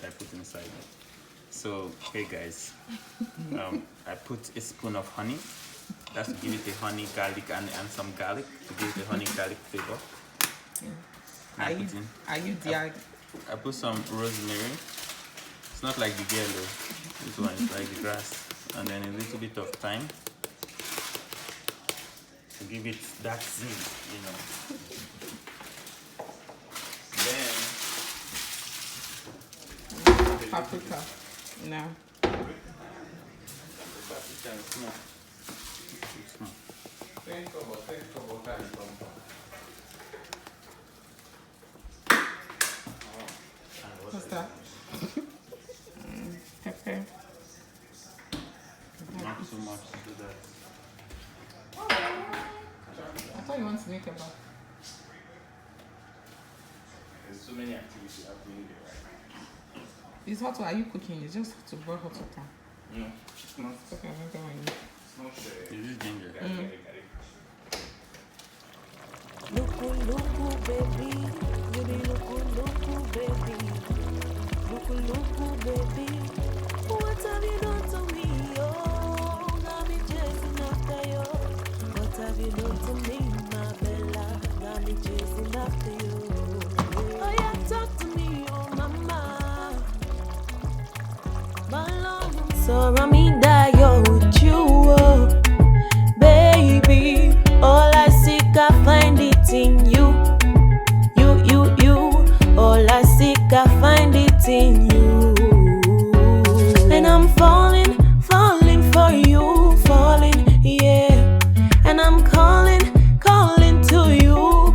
I put inside. So, hey guys, I put a spoon of honey. That's to give it a honey, garlic, and some garlic to give it a honey garlic flavor. Are you the I put some rosemary. It's not like the yellow. This one is like the grass. And then a little bit of thyme to give it that zing, you know. Then paprika? No. Paprika is small. What's that? Pepper. Not too much to do that. I thought you want to make a bath. There's so many activities happening there right now. It's hot. Are you cooking? It's just to boil hot water. No, it's not. Okay, I'm going. It's not Is this ginger? Loco, loco, baby. You be loco, loco, baby. Loco, loco, baby. What have you done to me, oh? Got me chasing after you. What have you done to me, my Bella? Got me chasing after you. Oh yeah, talk to me, oh mama. So I mean that yo with you, oh. Baby, all I seek I find it in you. You. All I seek I find it in you. And I'm falling for you, yeah. And I'm calling to you,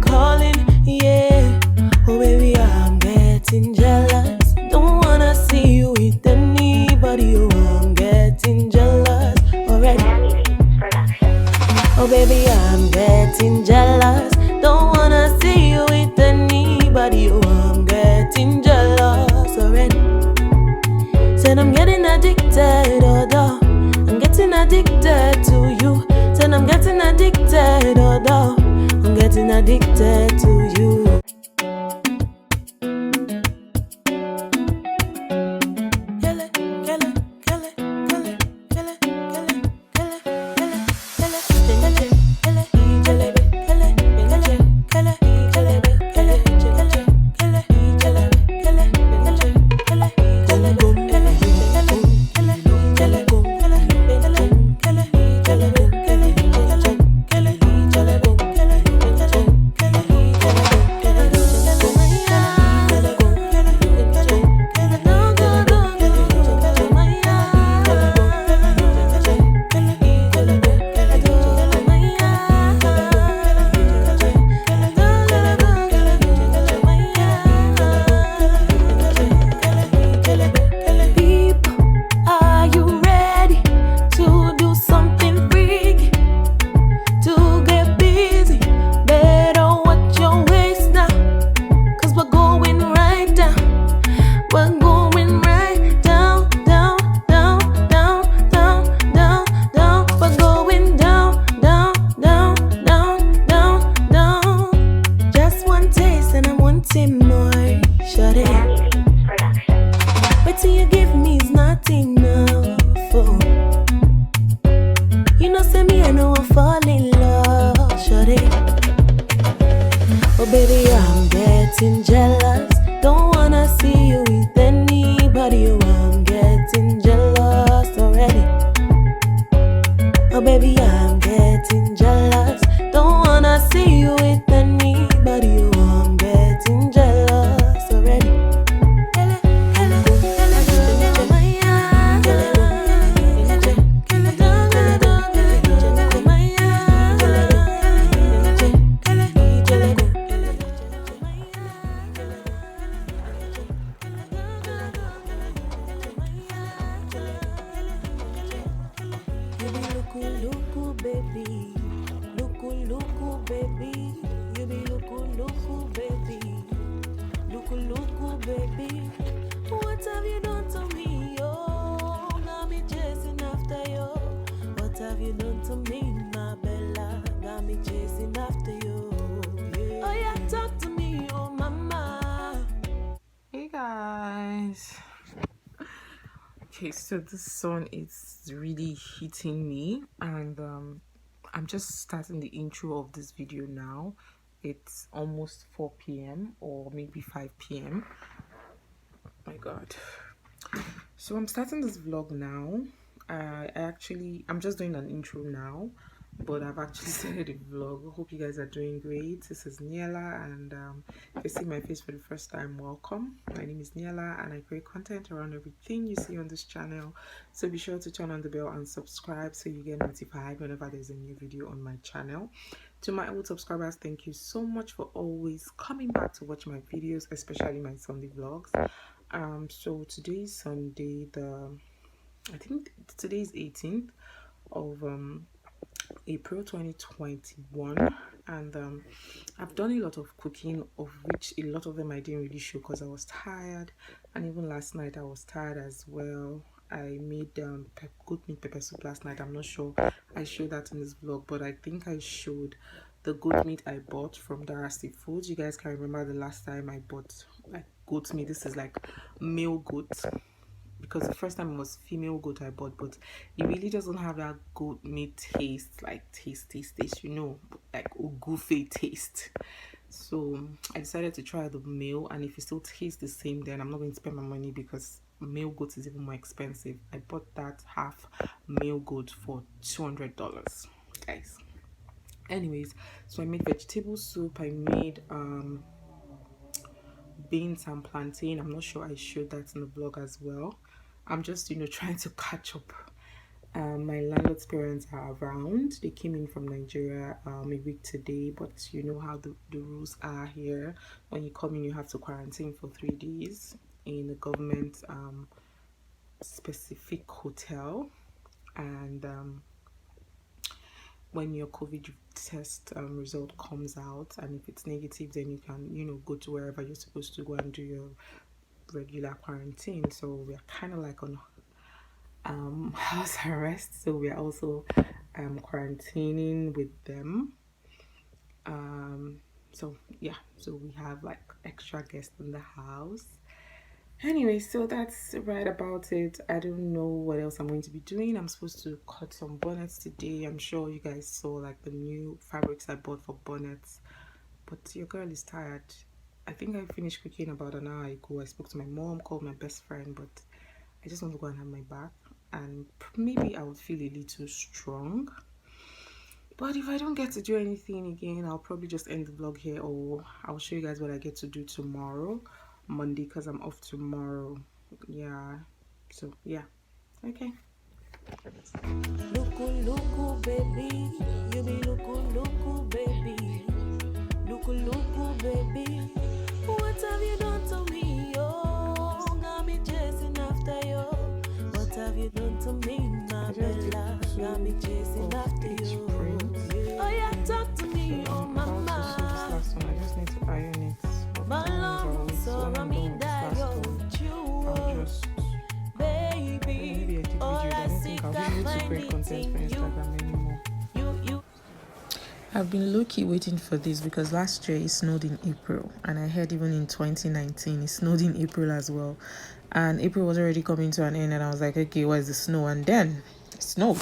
yeah. Oh baby, I'm getting jealous. Don't wanna see you with anybody. Oh, I'm getting jealous already. Oh baby, I'm getting jealous. Don't wanna see you with anybody. Oh, I'm getting jealous already. Said I'm getting addicted, oh no. I'm getting addicted to you. Said I'm getting addicted, oh no. I'm getting addicted to you. Okay, so the sun is really hitting me, and I'm just starting the intro of this video now. It's almost 4 p.m. or maybe 5 p.m. My god. So I'm starting this vlog now. I'm just doing an intro now, but I've actually started a vlog. Hope you guys are doing great. This is Niella, and if you see my face for the first time, welcome. My name is Niella, and I create content around everything you see on this channel. So be sure to turn on the bell and subscribe so you get notified whenever there's a new video on my channel. To my old subscribers, thank you so much for always coming back to watch my videos, especially my Sunday vlogs. So today's Sunday, I think today's 18th of April 2021, and I've done a lot of cooking, of which a lot of them I didn't really show because I was tired, and even last night I was tired as well. I made goat meat pepper soup last night. I'm not sure I showed that in this vlog, but I think I showed the goat meat I bought from Darasti Foods. You guys can remember the last time I bought like goat meat. This is like male goat, because the first time it was female goat I bought, but it really doesn't have that goat meat taste, like taste, you know, like a goofy taste. So I decided to try the male, and if it still tastes the same, then I'm not going to spend my money, because male goat is even more expensive. I bought that half male goat for $200, guys. Anyways, so I made vegetable soup. I made beans and plantain. I'm not sure I showed that in the vlog as well. I'm just, you know, trying to catch up. My landlord's parents are around. They came in from Nigeria a week today, but you know how the rules are here. When you come in, you have to quarantine for 3 days in a government specific hotel, and when your COVID test result comes out, and if it's negative, then you can, you know, go to wherever you're supposed to go and do your regular quarantine. So we're kind of like on house arrest, so we're also quarantining with them. So yeah, so we have like extra guests in the house. Anyway, so that's right about it. I don't know what else I'm going to be doing. I'm supposed to cut some bonnets today. I'm sure you guys saw like the new fabrics I bought for bonnets, but your girl is tired. I think I finished cooking about an hour ago. I spoke to my mom, called my best friend, but I just want to go and have my bath, and maybe I would feel a little strong. But if I don't get to do anything again, I'll probably just end the vlog here, or I'll show you guys what I get to do tomorrow, Monday, because I'm off tomorrow. Yeah, so yeah, okay. Look, baby, you be look, baby, look, baby. What have you done to me? Oh, got me chasing after you. What have you done to me, my bella? Got me chasing after you. Oh yeah, talk to me, oh mama. I just need to iron it. My love, so I mean that you, baby. All I seek, I find it in you. I've been low-key waiting for this because last year it snowed in April, and I heard even in 2019 it snowed in April as well, and April was already coming to an end, and I was like, okay, where's the snow? And then it snowed.